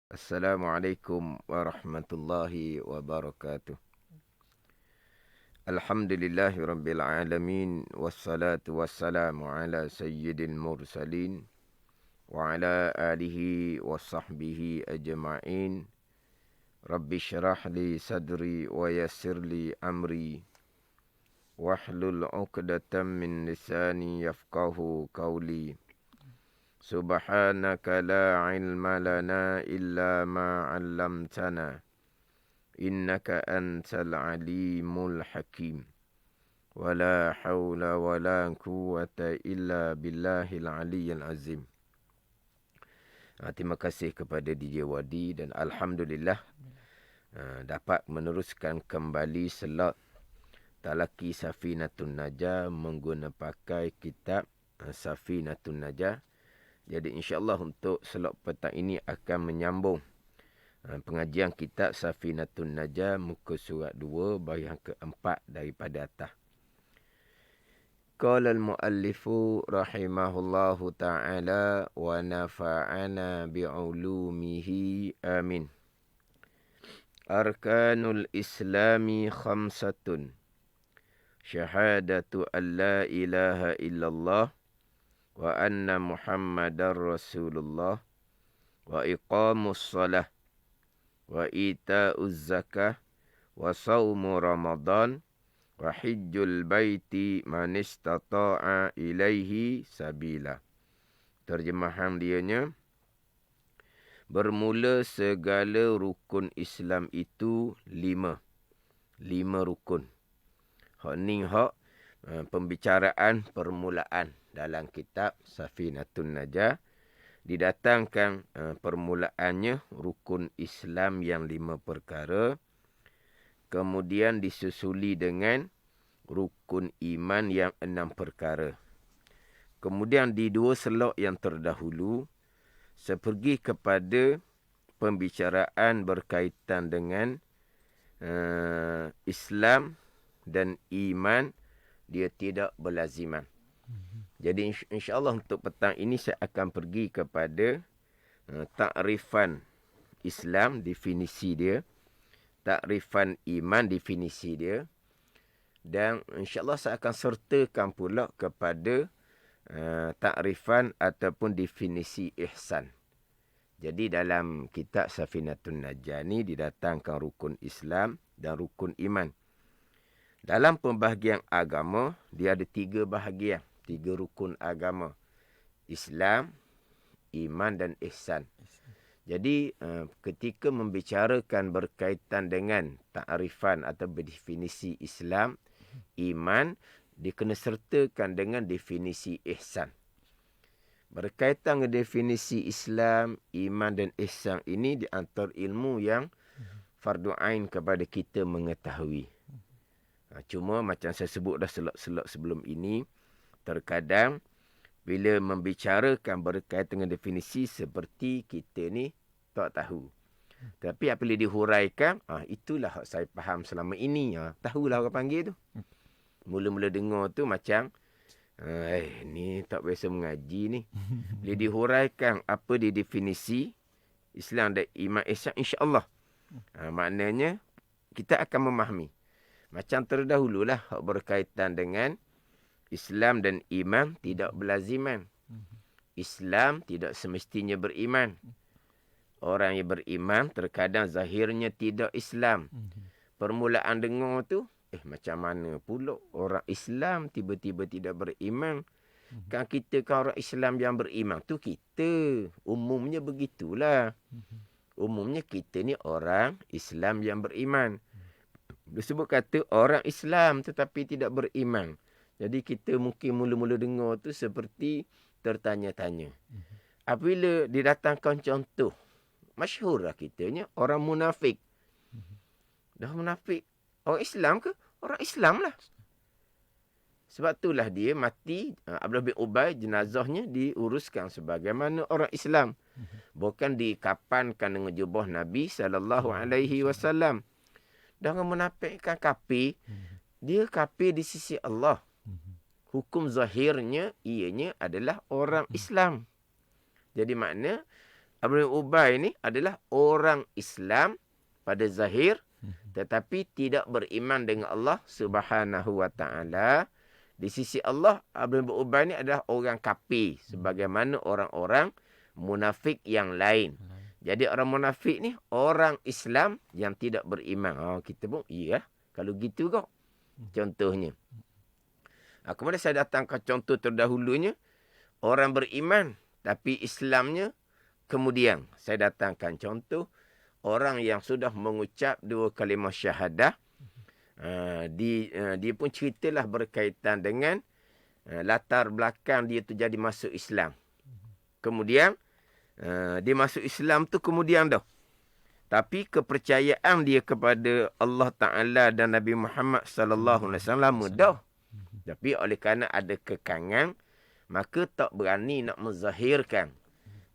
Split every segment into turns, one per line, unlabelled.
Assalamualaikum warahmatullahi wabarakatuh. Alhamdulillahi rabbil alamin. Wassalatu wassalamu ala sayyidil mursalin. Wa ala alihi wa sahbihi ajma'in. Rabbi syrah li sadri wa yassir li amri. Wahlul uqdatam min lisani yafqahu qawli. Subhanaka la ilma lana illa ma 'allamtana. Innaka antal alimul hakim. Wala hawla wala quwwata illa billahil aliyyil azim. Terima kasih kepada DJ Wadi dan Alhamdulillah dapat meneruskan kembali slot Talaki Safinatun Najah menggunakan pakai kitab Safinatun Najah. Jadi insyaAllah untuk slot petang ini akan menyambung pengajian kitab Safinatun Najah muka surat 2 bahagian keempat daripada atas. Qala al-muallifu rahimahullahu ta'ala wa nafa'ana bi'ulumihi amin. Arkanul islami khamsatun. Syahadatu an la ilaha illallah wa anna muhammadar rasulullah wa iqamus salah wa ita'uz zakah wa sawmu ramadan wa hijjul baiti man istata'a ilaihi sabila. Terjemahan dianya, bermula segala rukun Islam itu 5 rukun. Hak ni pembicaraan permulaan dalam kitab Safinatun Najah. Didatangkan permulaannya rukun Islam yang 5 perkara. Kemudian disusuli dengan rukun iman yang 6 perkara. Kemudian di 2 slot yang terdahulu, sepergi kepada pembicaraan berkaitan dengan Islam dan iman, dia tidak berlaziman. Jadi insyaAllah untuk petang ini saya akan pergi kepada takrifan Islam, definisi dia. Takrifan iman, definisi dia. Dan insyaAllah saya akan sertakan pula kepada takrifan ataupun definisi ihsan. Jadi dalam kitab Safinatun Najah ni didatangkan rukun Islam dan rukun iman. Dalam pembahagian agama, dia ada 3 bahagian. 3 rukun agama. Islam, iman dan ihsan. Jadi ketika membicarakan berkaitan dengan takrifan atau definisi Islam, iman, dia kena sertakan dengan definisi ihsan. Berkaitan dengan definisi Islam, iman dan ihsan ini di antara ilmu yang fardu ain kepada kita mengetahui. Cuma macam saya sebut dah selok sebelum ini, terkadang bila membicarakan berkaitan dengan definisi seperti kita ni tak tahu. Tapi apabila dihuraikan, itulah yang saya faham selama ini. Tahulah orang panggil tu. Mula-mula dengar tu macam, ni tak biasa mengaji ni. Bila dihuraikan apa dia definisi Islam dan iman ihsan, insya-Allah. Maknanya kita akan memahami. Macam terdahululah berkaitan dengan Islam dan iman tidak berlaziman. Islam tidak semestinya beriman. Orang yang beriman terkadang zahirnya tidak Islam. Permulaan dengar tu, macam mana pula orang Islam tiba-tiba tidak beriman? Kan kita kan orang Islam yang beriman tu kita. Umumnya begitulah. Umumnya kita ni orang Islam yang beriman. Disebut kata orang Islam tetapi tidak beriman. Jadi kita mungkin mula-mula dengar tu seperti tertanya-tanya. Apabila didatangkan contoh, masyhur lah kitanya, orang munafik. Dah munafik. Orang Islam ke? Orang Islam lah. Sebab itulah dia mati, Abdullah bin Ubay, jenazahnya diuruskan sebagaimana orang Islam. Bukan dikapankan dengan jubah Nabi SAW. Dan munafik kan kafir, dia kafir di sisi Allah. Hukum zahirnya, ianya adalah orang Islam. Jadi makna Abdullah bin Ubay ni adalah orang Islam pada zahir, tetapi tidak beriman dengan Allah Subhanahu wa taala. Di sisi Allah, Abdullah bin Ubay ni adalah orang kafir sebagaimana orang-orang munafik yang lain. Jadi orang munafik ni orang Islam yang tidak beriman. Kita pun iya kalau gitu kok. Contohnya. Kemudian saya datangkan contoh terdahulunya, orang beriman tapi Islamnya kemudian. Saya datangkan contoh orang yang sudah mengucap 2 kalimah syahadah. Dia pun ceritalah berkaitan dengan latar belakang dia tu jadi masuk Islam. Kemudian dia masuk Islam tu kemudian dah. Tapi kepercayaan dia kepada Allah Ta'ala dan Nabi Muhammad sallallahu alaihi wasallam lama dah. Tapi oleh kerana ada kekangan, maka tak berani nak menzahirkan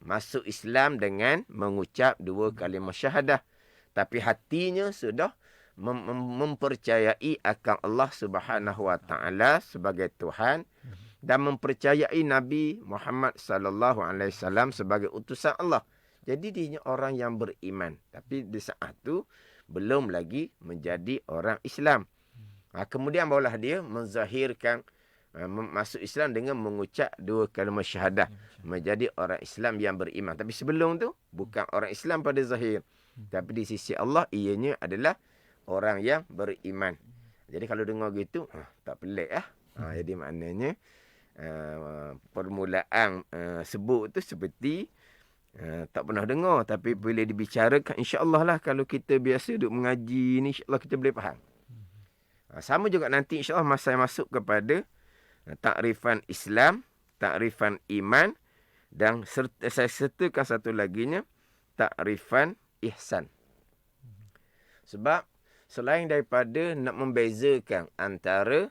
masuk Islam dengan mengucap 2 kalimah syahadah. Tapi hatinya sudah mempercayai akan Allah Subhanahu wa taala sebagai Tuhan dan mempercayai Nabi Muhammad sallallahu alaihi wasallam sebagai utusan Allah. Jadi dia orang yang beriman, tapi di saat tu belum lagi menjadi orang Islam. Kemudian barulah dia menzahirkan masuk Islam dengan mengucap 2 kalimah syahadah, menjadi orang Islam yang beriman. Tapi sebelum tu bukan orang Islam pada zahir, tapi di sisi Allah ianya adalah orang yang beriman. Jadi kalau dengar gitu, tak pelik lah. Jadi maknanya permulaan sebut tu seperti tak pernah dengar. Tapi bila dibicarakan, insya-Allah lah kalau kita biasa duduk mengaji ni, insya-Allah kita boleh faham. Sama juga nanti insya-Allah masa saya masuk kepada takrifan Islam, takrifan iman dan saya sertakan satu laginya, takrifan ihsan. Sebab selain daripada nak membezakan antara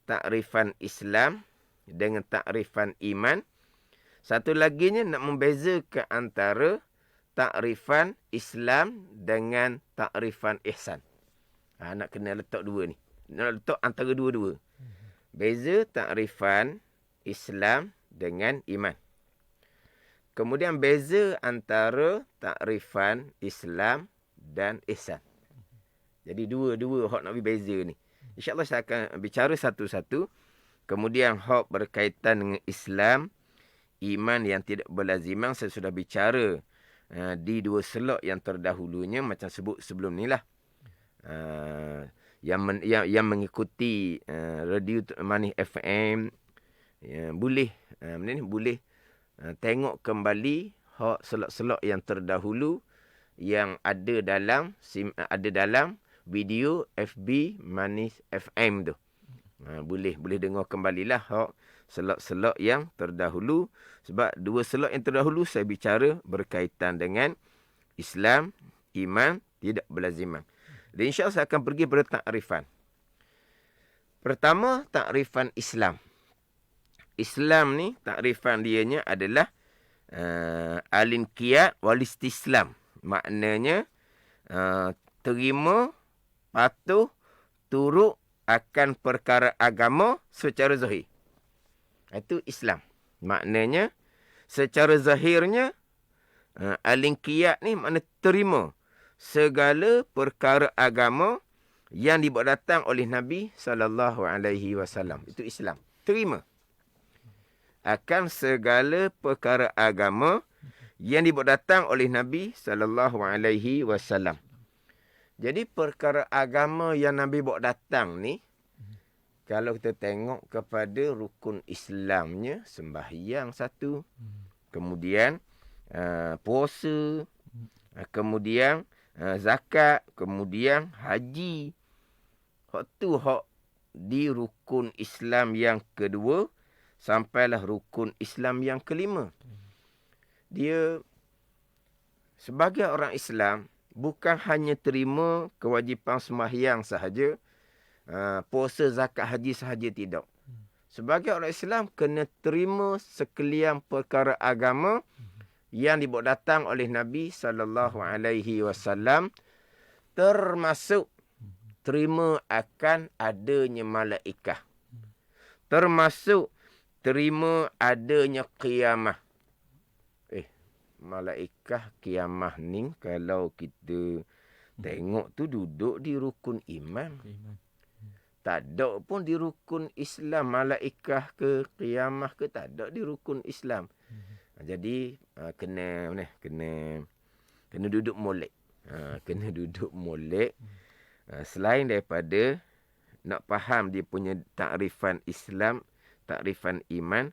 takrifan Islam dengan takrifan iman, satu laginya nak membezakan antara takrifan Islam dengan takrifan ihsan. Nak kena letak dua ni. Nak letak antara dua-dua. Beza takrifan Islam dengan iman. Kemudian beza antara takrifan Islam dan ihsan. Jadi dua-dua hak nak beza ni. InsyaAllah saya akan bicara satu-satu. Kemudian hak berkaitan dengan Islam, iman yang tidak berlaziman, saya sudah bicara di 2 slot yang terdahulunya. Macam sebut sebelum ni lah. Yang mengikuti radio Manis FM, boleh boleh tengok kembali hak slot-slot yang terdahulu yang ada dalam video FB Manis FM tu. Boleh dengar kembalilah hak slot-slot yang terdahulu. Sebab 2 slot yang terdahulu saya bicara berkaitan dengan Islam, iman, tidak berlaziman. Dan insya-Allah saya akan pergi pada takrifan. Pertama, takrifan Islam. Islam ni takrifan dianya adalah al-inqiyad wal istislam. Maknanya terima, patuh, turut akan perkara agama secara zahir. Itu Islam. Maknanya secara zahirnya al-inqiyad ni makna terima segala perkara agama yang dibawa datang oleh Nabi sallallahu alaihi wasallam. Itu Islam. Terima akan segala perkara agama yang dibawa datang oleh Nabi sallallahu alaihi wasallam. Jadi perkara agama yang Nabi bawa datang ni, kalau kita tengok kepada rukun Islamnya, sembahyang satu, kemudian puasa, kemudian zakat, kemudian haji. Hak tu hak di rukun Islam yang kedua, sampailah rukun Islam yang kelima. Dia sebagai orang Islam bukan hanya terima kewajipan sembahyang sahaja, puasa, zakat, haji sahaja, tidak. Sebagai orang Islam kena terima sekalian perkara agama yang dibawa datang oleh Nabi sallallahu alaihi wasallam, termasuk terima akan adanya malaikah, termasuk terima adanya qiyamah. malaikah kiamah ni kalau kita tengok tu duduk di rukun iman. Tak ada pun di rukun Islam. Malaikah ke kiamah ke tak ada di rukun Islam. Jadi kena duduk molek. Kena duduk molek. Selain daripada nak faham dia punya takrifan Islam, takrifan iman,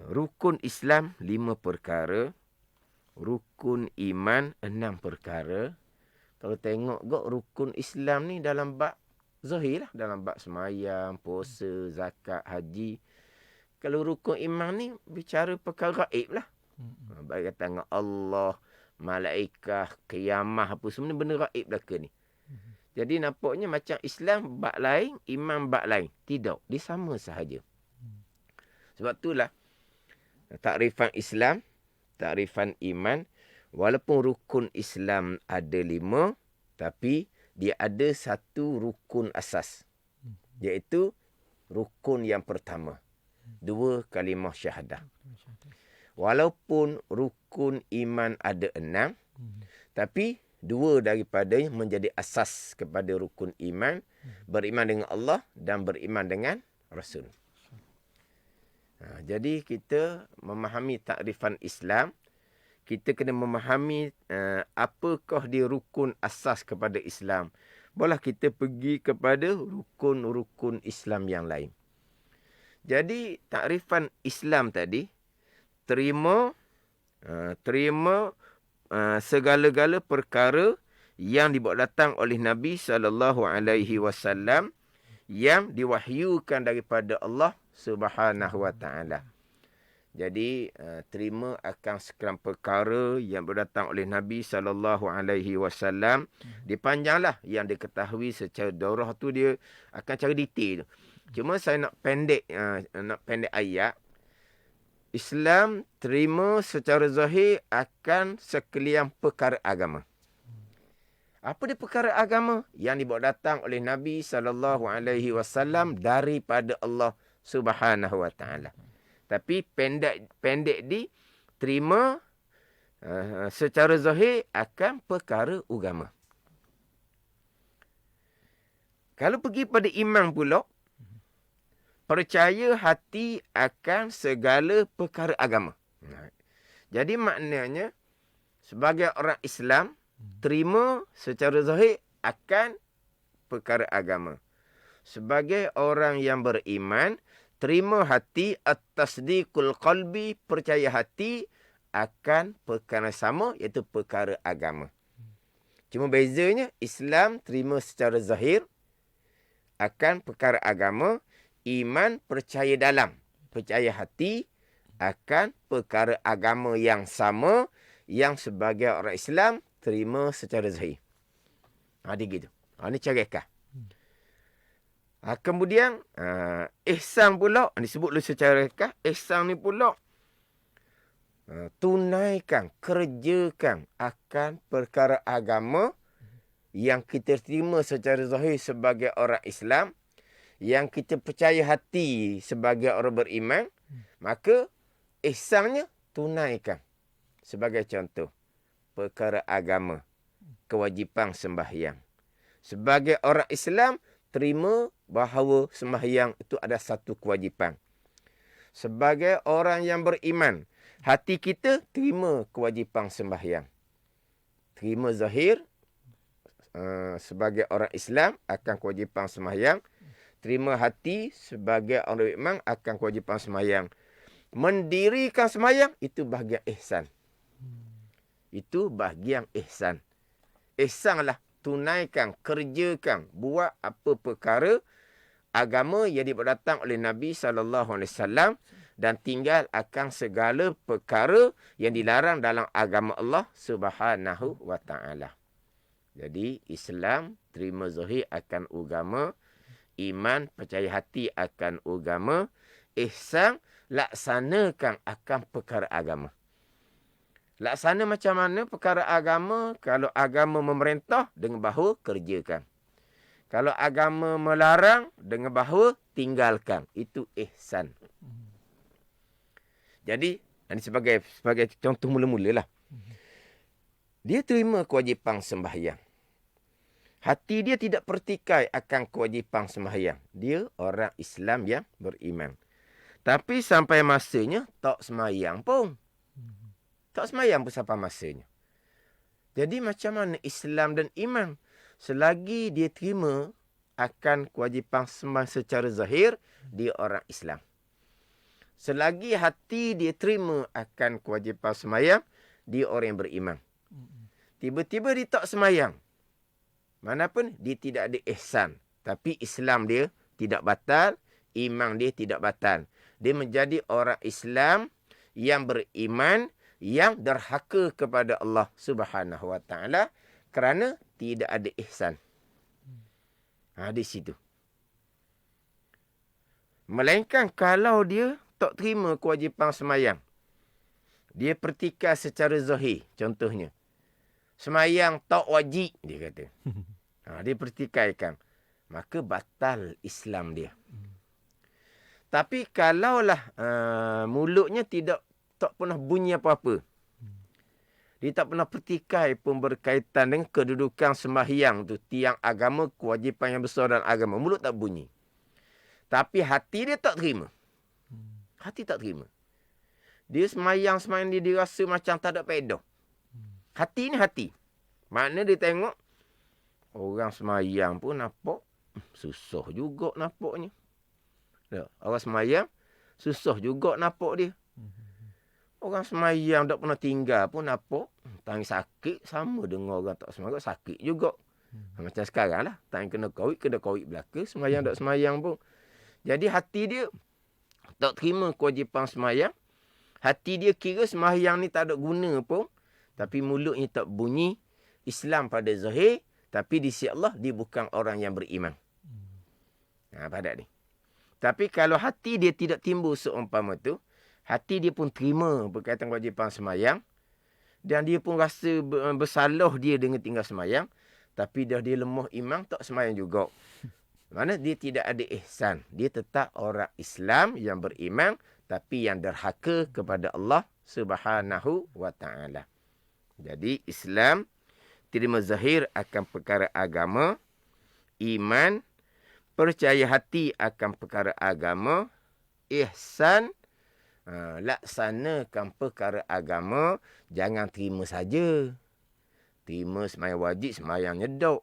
rukun Islam 5 perkara, rukun iman 6 perkara. Kalau tengok rukun Islam ni dalam bab zahir lah, dalam bab semayang, puasa, zakat, haji. Kalau rukun iman ni bicara perkara gaib lah. Baik kata dengan Allah, malaikah, kiamah apa semua ni benda gaib belaka ni. Jadi nampaknya macam Islam bab lain, iman bab lain. Tidak, dia sama sahaja. Sebab itulah takrifan Islam, takrifan iman, walaupun rukun Islam ada 5, tapi dia ada satu rukun asas. Iaitu rukun yang pertama. 2 kalimah syahadah. Walaupun rukun iman ada 6, tapi 2 daripadanya menjadi asas kepada rukun iman. Beriman dengan Allah dan beriman dengan Rasul. Jadi kita memahami takrifan Islam, kita kena memahami apakah dia rukun asas kepada Islam. Barulah kita pergi kepada rukun-rukun Islam yang lain. Jadi takrifan Islam tadi terima segala-gala perkara yang dibawa datang oleh Nabi SAW yang diwahyukan daripada Allah Subhanahu Wa Taala. Jadi terima akan sekian perkara yang berdatang oleh Nabi SAW. Dipanjanglah yang diketahui secara daurah tu dia akan cara detail. Cuma saya nak pendek ayat. Islam terima secara zahir akan sekalian perkara agama. Apa dia perkara agama? Yang dibawa datang oleh Nabi SAW daripada Allah Subhanahu Wa Taala. Tapi pendek terima secara zahir akan perkara agama. Kalau pergi pada iman pula, percaya hati akan segala perkara agama. Jadi maknanya sebagai orang Islam terima secara zahir akan perkara agama. Sebagai orang yang beriman, terima hati at-tasdiqul qalbi, percaya hati akan perkara sama, iaitu perkara agama. Cuma bezanya Islam terima secara zahir akan perkara agama, iman percaya dalam, percaya hati akan perkara agama yang sama, yang sebagai orang Islam terima secara zahir. Dia gitu. Ini cara rekah. Kemudian ihsan pula disebut dulu secara rekah. Ihsan ni pula tunaikan, kerjakan akan perkara agama yang kita terima secara zahir sebagai orang Islam, yang kita percaya hati sebagai orang beriman, maka ihsannya tunaikan. Sebagai contoh, perkara agama, kewajipan sembahyang. Sebagai orang Islam, terima bahawa sembahyang itu ada satu kewajipan. Sebagai orang yang beriman, hati kita terima kewajipan sembahyang. Terima zahir sebagai orang Islam akan kewajipan sembahyang. Terima hati sebagai orang beriman akan kewajipan sembahyang. Mendirikan sembahyang itu bahagian ihsan. Itu bahagian ihsan. Ihsanlah tunaikan, kerjakan, buat apa perkara agama yang didatang oleh Nabi SAW dan tinggal akan segala perkara yang dilarang dalam agama Allah Subhanahu Wa Taala. Jadi Islam terima zahir akan agama, iman percaya hati akan agama, ihsan laksanakan akan perkara agama. Laksana macam mana perkara agama? Kalau agama memerintah, dengan bahawa kerjakan. Kalau agama melarang, dengan bahawa tinggalkan. Itu ihsan. Jadi, Ini sebagai contoh mula-mula lah. Dia terima kewajipan sembahyang. Hati dia tidak pertikai akan kewajipan sembahyang. Dia orang Islam yang beriman. Tapi sampai masanya tak sembahyang pun. Tak sembahyang pun sampai masanya. Jadi macam mana Islam dan iman? Selagi dia terima akan kewajipan sembahyang secara zahir, dia orang Islam. Selagi hati dia terima akan kewajipan sembahyang, dia orang yang beriman. Tiba-tiba dia tak sembahyang. Manapun dia tidak ada ihsan. Tapi Islam dia tidak batal, iman dia tidak batal. Dia menjadi orang Islam yang beriman, yang derhaka kepada Allah Subhanahu Wa Taala kerana tidak ada ihsan. Di situ. Melainkan kalau dia tak terima kewajipan sembahyang, dia pertikaikan secara zahir. Contohnya, sembahyang tak wajib, dia kata. Dia pertikaikan. Maka batal Islam dia. Tapi kalaulah mulutnya tak pernah bunyi apa-apa. Dia tak pernah pertikai pun berkaitan dengan kedudukan sembahyang tu. Tiang agama, kewajipan yang besar dalam agama. Mulut tak bunyi. Tapi hati dia tak terima. Hati tak terima. Dia sembahyang dia rasa macam tak ada faedah. Hati ni hati. Makna dia tengok orang sembahyang pun nampak susah juga nampaknya. Orang sembahyang susah juga nampak dia. Orang sembahyang tak pernah tinggal pun nampak tangan sakit sama dengan orang tak sembahyang sakit juga. Macam sekarang lah. Tangan kena COVID belaka. Sembahyang tak sembahyang pun. Jadi hati dia tak terima kewajipan sembahyang. Hati dia kira sembahyang ni tak ada guna pun. Tapi mulutnya tak bunyi Islam pada zahir. Tapi di sisi Allah, dia bukan orang yang beriman. Padat ni. Tapi kalau hati dia tidak timbul seumpama tu, hati dia pun terima berkaitan kewajipan sembahyang. Dan dia pun rasa bersalah dia dengan tinggal sembahyang. Tapi dah dia lemah iman, tak sembahyang juga. Mana dia tidak ada ihsan. Dia tetap orang Islam yang beriman, tapi yang derhaka kepada Allah Subhanahu Wa Taala. Jadi Islam terima zahir akan perkara agama, iman, percaya hati akan perkara agama, ihsan, laksanakan perkara agama, jangan terima saja. Terima sembahyang wajib, sembahyang nyedok.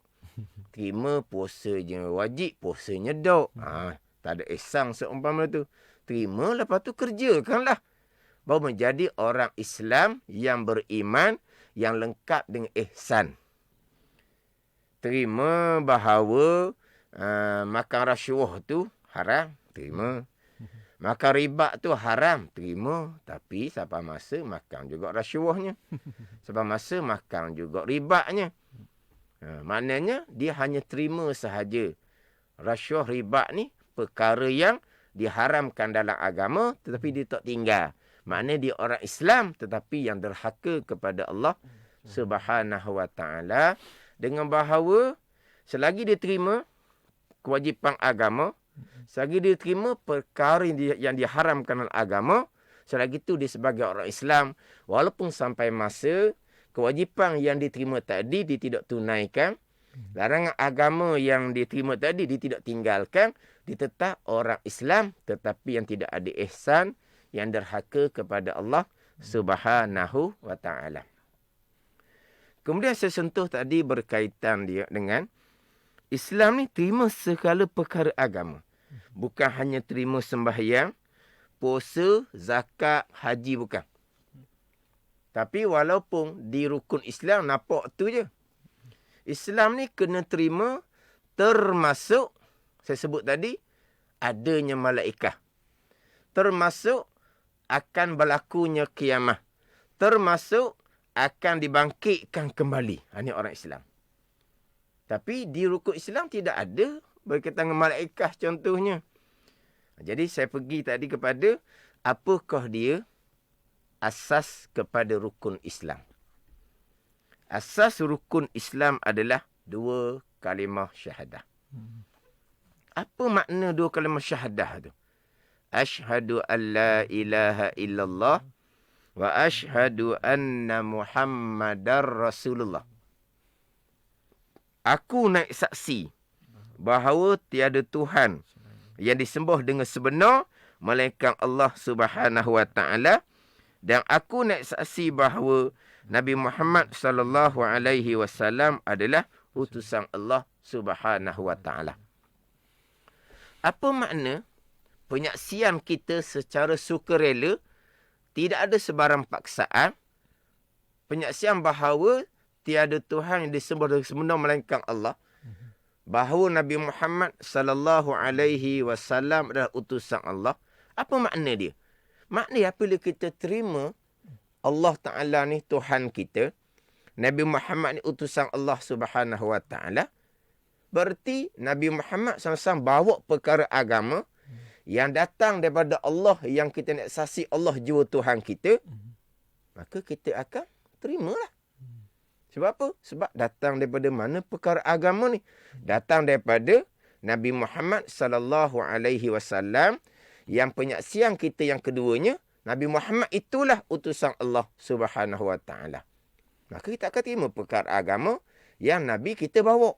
Terima puasa je wajib, puasa nyedok. Tak ada ihsan seumpama tu. Terima, lepas tu kerjakanlah. Baru menjadi orang Islam yang beriman, yang lengkap dengan ihsan. Terima bahawa makan rasuah tu haram, terima. Makan riba tu haram, terima. Tapi sampai masa makan juga rasuahnya. Sampai masa makan juga ribanya. Maknanya dia hanya terima sahaja. Rasuah riba ni perkara yang diharamkan dalam agama tetapi dia tak tinggal. Maknanya dia orang Islam tetapi yang derhaka kepada Allah Subhanahu Wa Taala dengan bahawa selagi dia terima kewajipan agama, selagi dia terima perkara yang diharamkan dalam agama, selagi itu dia sebagai orang Islam, walaupun sampai masa kewajipan yang diterima tadi dia tidak tunaikan, larangan agama yang diterima tadi dia tidak tinggalkan, dia tetap orang Islam tetapi yang tidak ada ihsan, yang derhaka kepada Allah Subhanahu Wa Taala. Kemudian saya sentuh tadi berkaitan dia dengan Islam ni terima segala perkara agama. Bukan hanya terima sembahyang, puasa, zakat, haji, bukan. Tapi walaupun di rukun Islam nampak tu je. Islam ni kena terima termasuk, saya sebut tadi, adanya malaikat. Termasuk akan berlakunya kiamah. Termasuk akan dibangkitkan kembali. Ini orang Islam. Tapi di rukun Islam tidak ada berkaitan dengan malaikat contohnya. Jadi saya pergi tadi kepada apakah dia asas kepada rukun Islam. Asas rukun Islam adalah 2 kalimah syahadah. Apa makna 2 kalimah syahadah tu? Asyhadu an la ilaha illallah wa asyhadu anna Muhammadar Rasulullah. Aku naik saksi bahawa tiada Tuhan yang disembah dengan sebenar melainkan Allah Subhanahu wa taala, dan aku naik saksi bahawa Nabi Muhammad sallallahu alaihi wasallam adalah utusan Allah Subhanahu wa taala. Apa makna penyaksian kita secara sukarela, tidak ada sebarang paksaan, penyaksian bahawa tiada Tuhan yang disembah dengan sebenar melainkan Allah, bahawa Nabi Muhammad sallallahu alaihi wasallam adalah utusan Allah. Apa makna dia? Maknanya apabila kita terima Allah Ta'ala ni Tuhan kita, Nabi Muhammad ni utusan Allah Subhanahu wa taala, berarti Nabi Muhammad SAW bawa perkara agama yang datang daripada Allah, yang kita nak saksi Allah jua Tuhan kita, maka kita akan terimalah. Sebab apa? Sebab datang daripada mana perkara agama ni? Datang daripada Nabi Muhammad sallallahu alaihi wasallam, yang penyaksian kita yang keduanya, Nabi Muhammad itulah utusan Allah Subhanahu wa taala. Maka kita akan terima perkara agama yang Nabi kita bawa.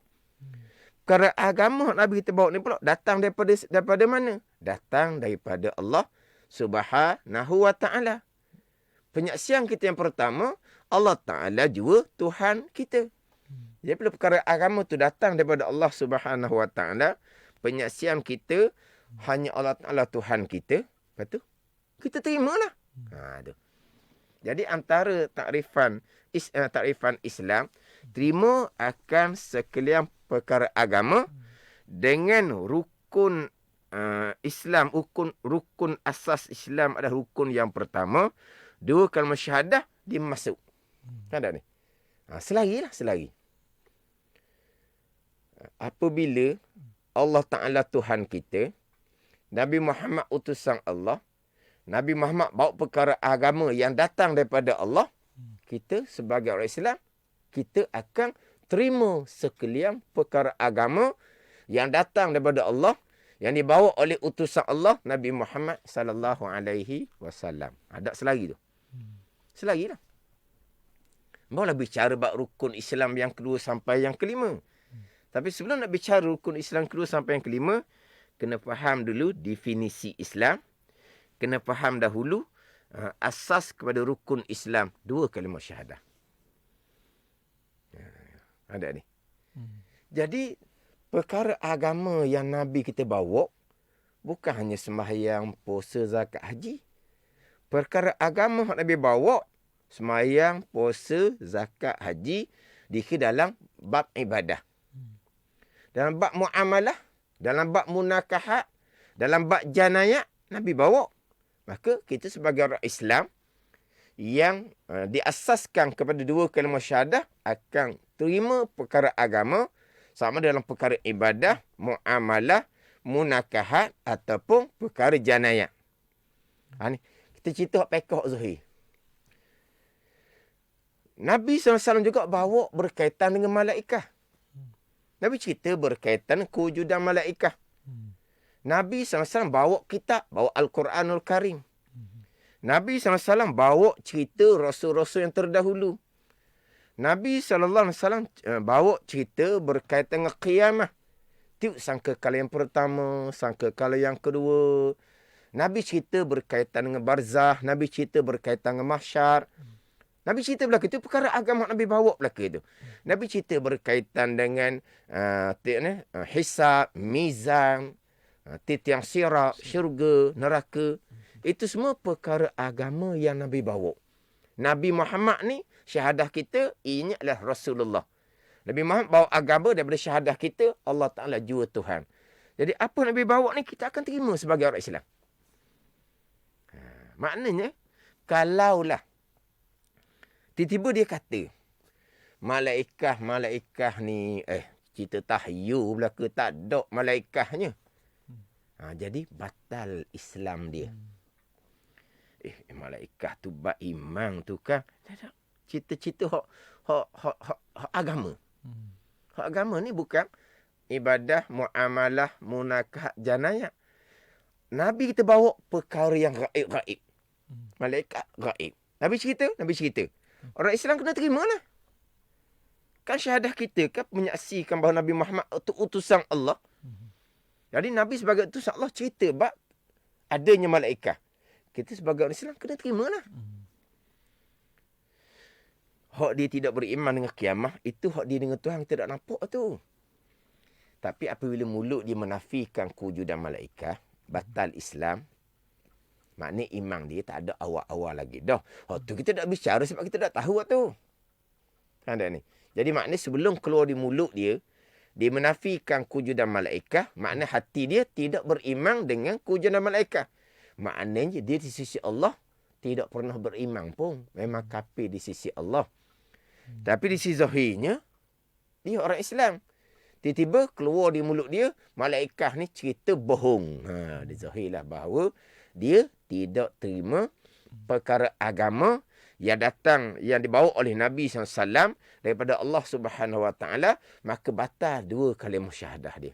Perkara agama Nabi kita bawa ni pula datang daripada mana? Datang daripada Allah Subhanahu wa taala. Penyaksian kita yang pertama, Allah Ta'ala jua Tuhan kita. Jadi bila perkara agama tu datang daripada Allah Subhanahu wa taala, penyaksian kita hanya Allah Ta'ala Tuhan kita, lepas tu kita terimalah. Tu. Jadi antara takrifan Islam, terima akan sekalian perkara agama dengan rukun Islam, rukun asas Islam adalah rukun yang pertama. 2 kalimah syahadah dia masuk. Ada ni. Selari. Apabila Allah Ta'ala Tuhan kita, Nabi Muhammad utusan Allah, Nabi Muhammad bawa perkara agama yang datang daripada Allah, kita sebagai orang Islam, kita akan terima sekalian perkara agama yang datang daripada Allah, yang dibawa oleh utusan Allah, Nabi Muhammad sallallahu alaihi wasallam. Ada selari tu. Selari lah. Barulah bicara bab rukun Islam yang kedua sampai yang kelima. Tapi sebelum nak bicara rukun Islam kedua sampai yang kelima, kena faham dulu definisi Islam. Kena faham dahulu asas kepada rukun Islam, 2 kalimah syahadah. Ada ni. Jadi, perkara agama yang Nabi kita bawa, bukan hanya sembahyang, puasa, zakat, haji. Perkara agama yang Nabi bawa, sembahyang, puasa, zakat, haji, dikira dalam bab ibadah. Dalam bab muamalah, dalam bab munakahat, dalam bab janayat, Nabi bawa. Maka kita sebagai orang Islam yang diasaskan kepada 2 kalimah syahadah akan terima perkara agama sama dalam perkara ibadah, muamalah, munakahat ataupun perkara janayat. Ni kita cerita pekah Zuhir. Nabi SAW juga bawa berkaitan dengan malaikat. Nabi cerita berkaitan kewujudan malaikat. Nabi SAW bawa kitab, bawa Al-Quranul Karim. Nabi SAW bawa cerita rasul-rasul yang terdahulu. Nabi SAW bawa cerita berkaitan dengan qiyamah. Tiup sangka kala yang pertama, sangka kala yang kedua. Nabi cerita berkaitan dengan barzah. Nabi cerita berkaitan dengan mahsyar. Nabi cerita belaka itu perkara agama Nabi bawa belaka itu. Nabi cerita berkaitan dengan hisab, mizan, titiang sirat, syurga, neraka. Itu semua perkara agama yang Nabi bawa. Nabi Muhammad ni, syahadah kita, ini adalah Rasulullah. Nabi Muhammad bawa agama daripada syahadah kita, Allah Ta'ala jua Tuhan. Jadi apa Nabi bawa ni, kita akan terima sebagai orang Islam. Maknanya, kalaulah tiba-tiba dia kata, malaikat ni, cerita tahyu belaka, tak ada malaikatnya. Jadi batal Islam dia. Malaikat tu bak imam tu kan. Cerita-cerita hak agama. Hak agama ni bukan ibadah, muamalah, munakahat, janayat. Nabi kita bawa perkara yang gaib-gaib. Malaikat gaib. Nabi cerita. Orang Islam kena terima lah. Kan syahadah kita kan menyaksikan bahawa Nabi Muhammad itu utusan Allah. Jadi Nabi sebagai utusan Allah cerita bab adanya malaikat. Kita sebagai orang Islam kena terima lah. Hak dia tidak beriman dengan kiamah, itu hak dia dengan Tuhan tidak nampak tu. Tapi apabila mulut dia menafikan kewujudan malaikat, batal Islam, maknanya iman dia tak ada awal-awal lagi. Dah, hak tu kita tak bicara sebab kita tak tahu tu. Ada ni. Jadi maknanya sebelum keluar di mulut dia menafikan kewujudan malaikat, maknanya hati dia tidak beriman dengan kewujudan malaikat. Maknanya dia di sisi Allah tidak pernah beriman pun. Memang kafir di sisi Allah. Tapi di sisi zahirnya, dia orang Islam. Tiba-tiba keluar di mulut dia, malaikat ni cerita bohong. Dia zahirlah bahawa dia tidak terima perkara agama yang datang, yang dibawa oleh Nabi SAW daripada Allah Subhanahu Wa Taala, maka batal dua kalimah syahadah dia.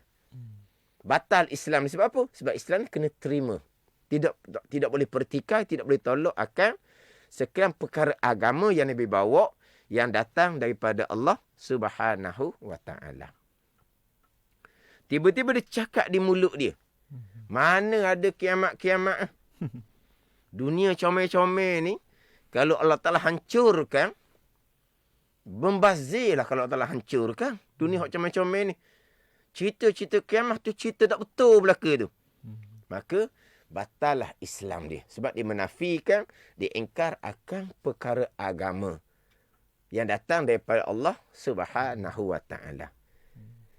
Batal Islam sebab apa? Sebab Islam kena terima. Tidak boleh pertikai, tidak boleh tolak akan sekian perkara agama yang Nabi bawa yang datang daripada Allah Subhanahu Wa Taala. Tiba-tiba dia cakap di mulut dia. Mana ada kiamat-kiamat. Dunia comel-comel ni, kalau Allah Ta'ala hancurkan, membazirlah kalau Allah Ta'ala hancurkan. Dunia comel-comel ni. Cerita-cerita kiamat tu cerita tak betul belaka tu. Maka, batallah Islam dia. Sebab dia menafikan, dia ingkar akan perkara agama yang datang daripada Allah Subhanahu Wa Taala.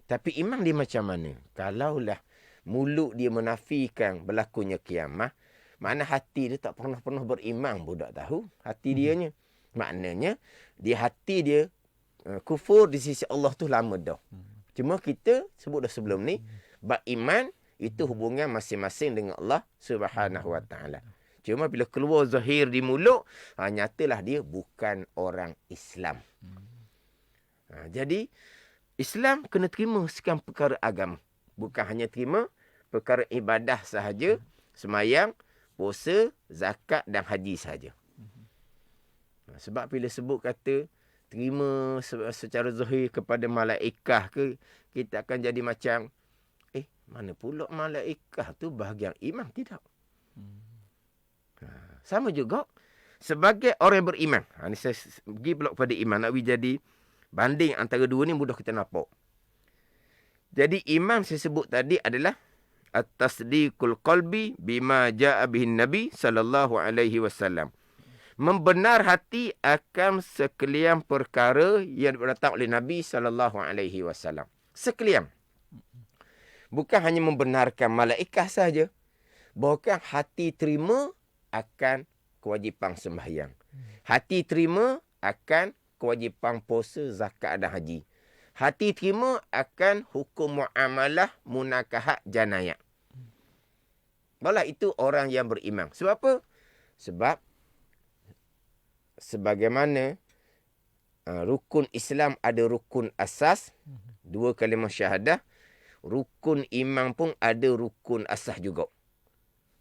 Tapi iman dia macam mana? Kalaulah mulut dia menafikan berlakunya kiamat, mana hati dia tak pernah beriman pun tak tahu. Hati dianya. Maknanya, hati dia kufur di sisi Allah tu lama dah. Cuma kita sebut dah sebelum ni, bab iman itu hubungan masing-masing dengan Allah Subhanahu Wa Taala. Cuma bila keluar zahir di mulut, nyatalah dia bukan orang Islam. Jadi, Islam kena terima sekian perkara agama. Bukan hanya terima perkara ibadah sahaja, semayang, puasa, zakat dan haji sahaja. Sebab bila sebut kata terima secara zahir kepada malaikah ke, kita akan jadi macam, mana pula malaikah tu bahagian iman? Tidak. Sama juga sebagai orang yang beriman. Ini saya pergi pula kepada iman. Nak jadi banding antara dua ni mudah kita nampak. Jadi iman saya sebut tadi adalah at-tasdiqul qalbi bima jaa bihin Nabi sallallahu alaihi wasallam. Membenar hati akan sekalian perkara yang datang oleh Nabi sallallahu alaihi wasallam. Sekalian. Bukan hanya membenarkan malaikat saja. Bahkan hati terima akan kewajipan sembahyang. Hati terima akan kewajipan puasa, zakat dan haji. Hati terima akan hukum muamalah, munakahat, janayah. Balah itu orang yang beriman. Sebab apa? Sebab sebagaimana rukun Islam ada rukun asas, dua kalimah syahadah, rukun iman pun ada rukun asas juga.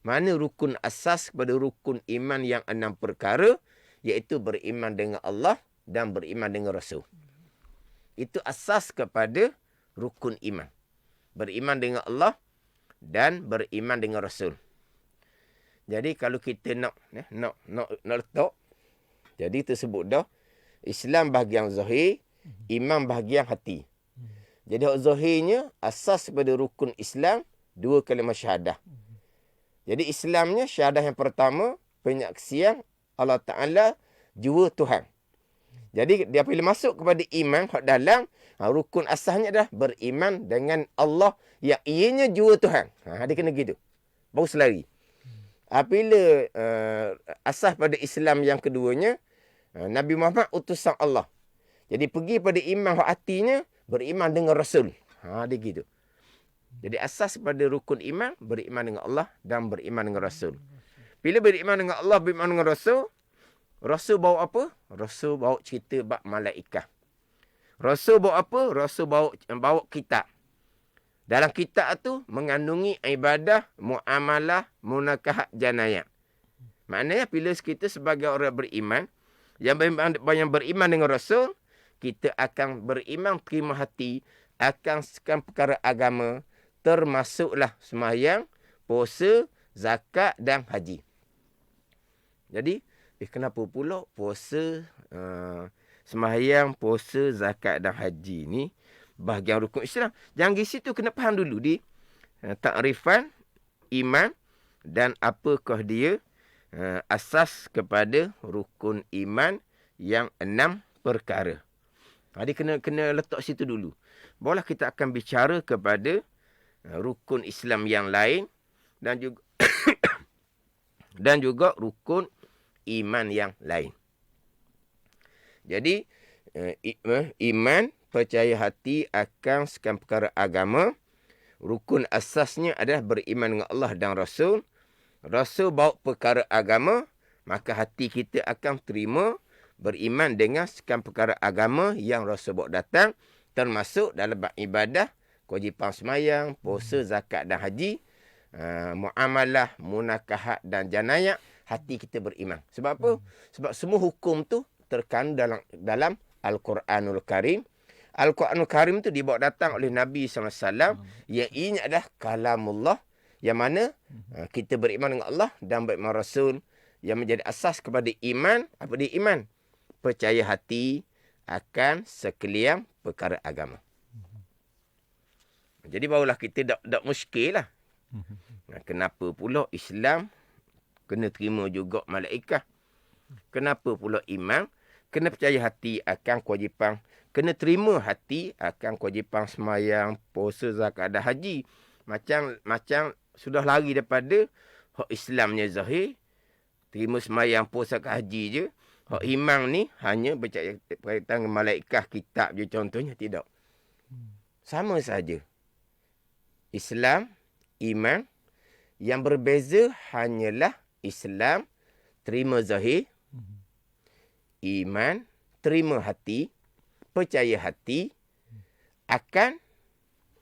Mana rukun asas kepada rukun iman yang 6 perkara, iaitu beriman dengan Allah dan beriman dengan Rasul. Itu asas kepada rukun iman. Beriman dengan Allah dan beriman dengan Rasul. Jadi kalau kita nak letak, jadi tersebut dah, Islam bahagian zahir, iman bahagian hati. Jadi zahirnya, asas kepada rukun Islam, 2 kalimah syahadah. Jadi Islamnya syahadah yang pertama, penyaksian Allah Ta'ala jua Tuhan. Jadi dia bila masuk kepada iman, hak dalam rukun asasnya adalah beriman dengan Allah yang ianya jua Tuhan. Dia kena gitu. Baru selari. Apabila asas pada Islam yang keduanya, Nabi Muhammad utusan Allah. Jadi pergi pada iman hak hatinya, beriman dengan Rasul. Dia gitu. Jadi asas pada rukun iman, beriman dengan Allah dan beriman dengan Rasul. Bila beriman dengan Allah, beriman dengan Rasul, Rasul bawa apa? Rasul bawa cerita bab malaikat. Rasul bawa apa? Rasul bawa kitab. Dalam kitab tu mengandungi ibadah, muamalah, munakahat, janayah. Maknanya bila kita sebagai orang beriman, yang beriman dengan Rasul, kita akan beriman terima hati akan segala perkara agama, termasuklah sembahyang, puasa, zakat dan haji. Jadi, kenapa pula puasa, sembahyang, puasa, zakat dan haji ni bahagian rukun Islam? Jangan di situ, kena faham dulu di takrifan iman dan apakah dia asas kepada rukun iman yang 6 perkara. Jadi kena letak situ dulu. Barulah kita akan bicara kepada rukun Islam yang lain dan juga dan juga rukun iman yang lain. Jadi iman, percaya hati akan segala perkara agama. Rukun asasnya adalah beriman dengan Allah dan Rasul. Rasul bawa perkara agama, maka hati kita akan terima beriman dengan segala perkara agama yang Rasul bawa datang, termasuk dalam ibadah, kewajipan sembahyang, puasa, zakat dan haji, muamalah, munakahat dan janayah, hati kita beriman. Sebab apa? Sebab semua hukum tu terkandung dalam Al-Quranul Karim. Al-Quranul Karim tu dibawa datang oleh Nabi SAW, yang ini adalah kalamullah, yang mana kita beriman dengan Allah dan beriman Rasul, yang menjadi asas kepada iman. Apa dia iman? Percaya hati akan sekalian perkara agama. Jadi barulah kita tak muskil lah. Kenapa pula Islam kena terima juga malaikat? Kenapa pula iman kena percaya hati akan kewajipan? Kena terima hati akan kewajipan sembahyang, puasa, zakat dan haji. Macam sudah lari daripada hak Islamnya zahir, terima sembahyang, puasa, zakat, haji je. Hak iman ni hanya percaya berkaitan dengan malaikat, kitab je contohnya, tidak. Sama saja. Islam, iman, yang berbeza hanyalah Islam terima zahir, iman terima hati, percaya hati akan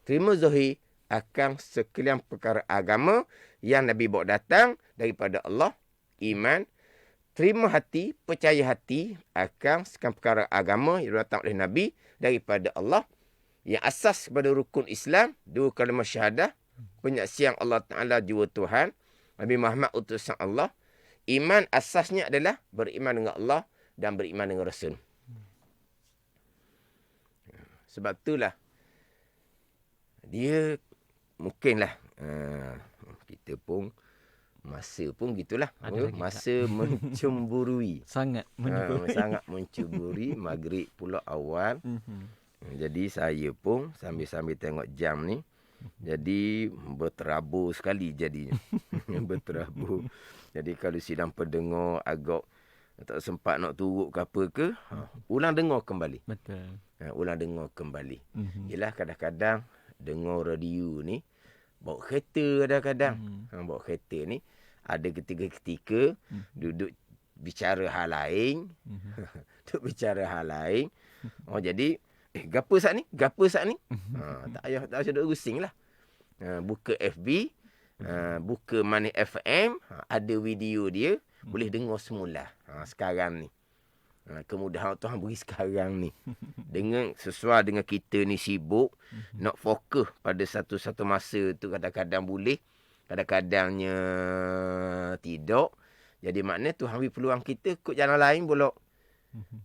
terima zahir akan sekalian perkara agama yang Nabi bawa datang daripada Allah. Iman, terima hati, percaya hati akan sekalian perkara agama yang datang oleh Nabi daripada Allah. Yang asas kepada rukun Islam, 2 kalimah syahadah, penyaksian Allah Ta'ala jua Tuhan, Nabi Muhammad utusan Allah. Iman asasnya adalah beriman dengan Allah dan beriman dengan Rasul. Sebab itulah dia mungkinlah kita pun masa pun gitulah. Masa mencemburui.
Sangat mencemburui.
Sangat mencemburui. Maghrib pula awal. Jadi saya pun sambil-sambil tengok jam ni, jadi berterabur sekali jadinya. Berterabur. Jadi kalau sidang pendengar agak tak sempat nak turut ke apa ke, ulang dengar kembali.
Betul.
Ulang dengar kembali. Yelah kadang-kadang dengar radio ni, bawa kereta kadang-kadang. Bawa kereta ni, ada ketika-ketika duduk bicara hal lain. Duduk bicara hal lain. Jadi, gapo saat ni? Gapo saat ni? Tak payah duduk rusing lah. Buka FB, buka Money FM, ada video dia, boleh dengar semula. Sekarang ni. Kemudahan Tuhan beri sekarang ni. Dengan sesuai dengan kita ni sibuk, nak fokus pada satu-satu masa tu kadang-kadang boleh, kadang-kadangnya tidak. Jadi maknanya Tuhan beri peluang kita ikut jalan lain pula.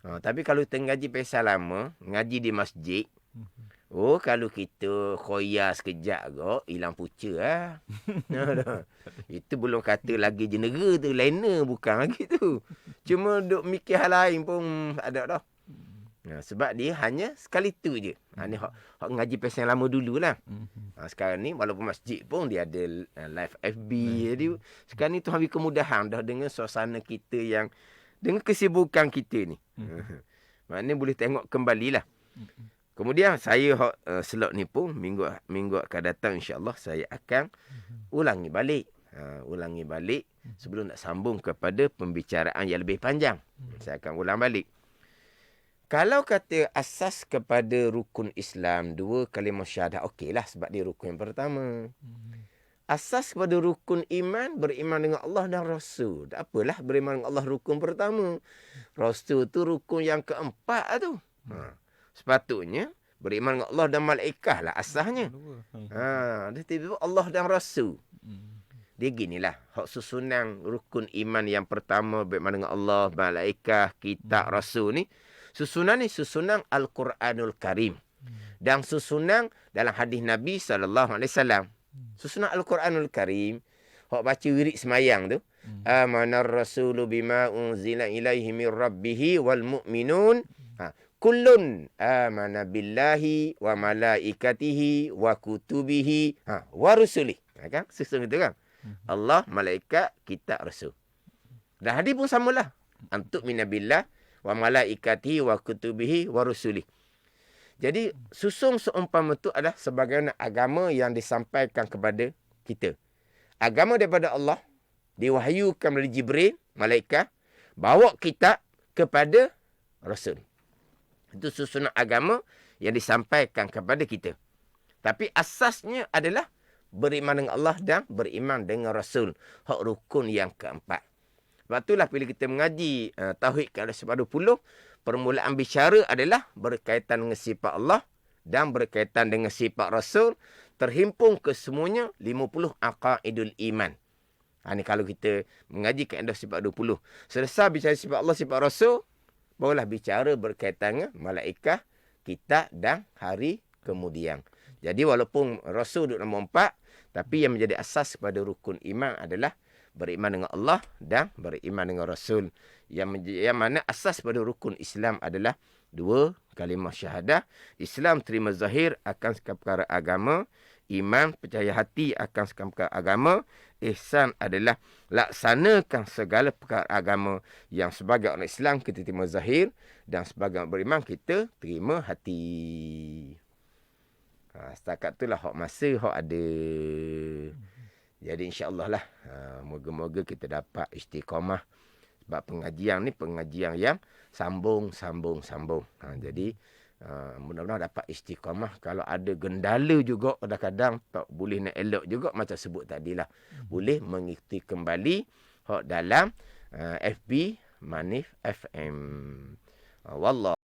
Tapi kalau kita ngaji pesal lama, ngaji di masjid, kalau kita khoya sekejap ke, hilang puca lah. Itu belum kata lagi jenera tu, lainer bukan lagi tu. Cuma duk mikir hal lain pun ada dah. Sebab dia hanya sekali tu je. Ni hak ngaji pesal lama dululah. Sekarang ni walaupun masjid pun dia ada live FB. Jadi sekarang ni Tuhan beri kemudahan dah dengan suasana kita yang dengan kesibukan kita ni. Maknanya boleh tengok kembalilah. Kemudian saya slot ni pun minggu akan datang insya-Allah saya akan ulangi balik. Ulangi balik sebelum nak sambung kepada pembicaraan yang lebih panjang. Saya akan ulang balik. Kalau kata asas kepada rukun Islam 2 kalimah syahadah, okeylah sebab dia rukun yang pertama. asas pada rukun iman, beriman dengan Allah dan Rasul. Tak apalah beriman dengan Allah rukun pertama. Rasul tu rukun yang keempat tu. Sepatutnya beriman dengan Allah dan malaikat lah asasnya. Dia tiba-tiba Allah dan Rasul. Dia ginilah. Hak susunan rukun iman yang pertama beriman dengan Allah, malaikat, kitab, Rasul ni. Susunan ni susunan Al-Quranul Karim. Dan susunan dalam hadis Nabi SAW. Susunan Al-Quranul Karim. Hak baca wirid semayang tu. Amanar rasulu bima unzila ilaihi min rabbihi wal mu'minun. Kullun amana billahi wa malaikatihi wa kutubihi wa rusulih. Kan? Susun itu kan. Allah, malaikat, kitab, rasul. Dan hadis pun samalah. Antuk minabillah wa malaikatihi wa kutubihi wa rusulih. Jadi susun seumpama itu adalah sebagaimana agama yang disampaikan kepada kita. Agama daripada Allah diwahyukan oleh Jibril, malaikat, bawa kitab kepada Rasul. Itu susunan agama yang disampaikan kepada kita. Tapi asasnya adalah beriman dengan Allah dan beriman dengan Rasul. Hak rukun yang keempat. Sebab itulah bila kita mengaji Tauhid ke-10, permulaan bicara adalah berkaitan dengan sifat Allah dan berkaitan dengan sifat Rasul. Terhimpun kesemuanya 50 aqaidul iman. Ini kalau kita mengaji kaedah sifat 20. Selesai bicara sifat Allah, sifat Rasul, barulah bicara berkaitan dengan malaikat, kitab dan hari kemudian. Jadi walaupun Rasul duduk nombor 4, tapi yang menjadi asas kepada rukun iman adalah beriman dengan Allah dan beriman dengan Rasul. Yang mana asas pada rukun Islam adalah 2 kalimah syahadah. Islam terima zahir akan segala perkara agama. Iman percaya hati akan segala perkara agama. Ihsan adalah laksanakan segala perkara agama. Yang sebagai orang Islam kita terima zahir. Dan sebagai orang beriman kita terima hati. Setakat itulah hak masa hak ada. Jadi insya-Allah lah. Moga-moga kita dapat istiqamah. Sebab pengajian ni pengajian yang sambung. Jadi mudah-mudahan dapat istiqamah. Kalau ada gendala juga kadang-kadang tak boleh nak elok juga macam sebut tadilah. Boleh mengikuti kembali hak dalam FB Manif FM. Wallah.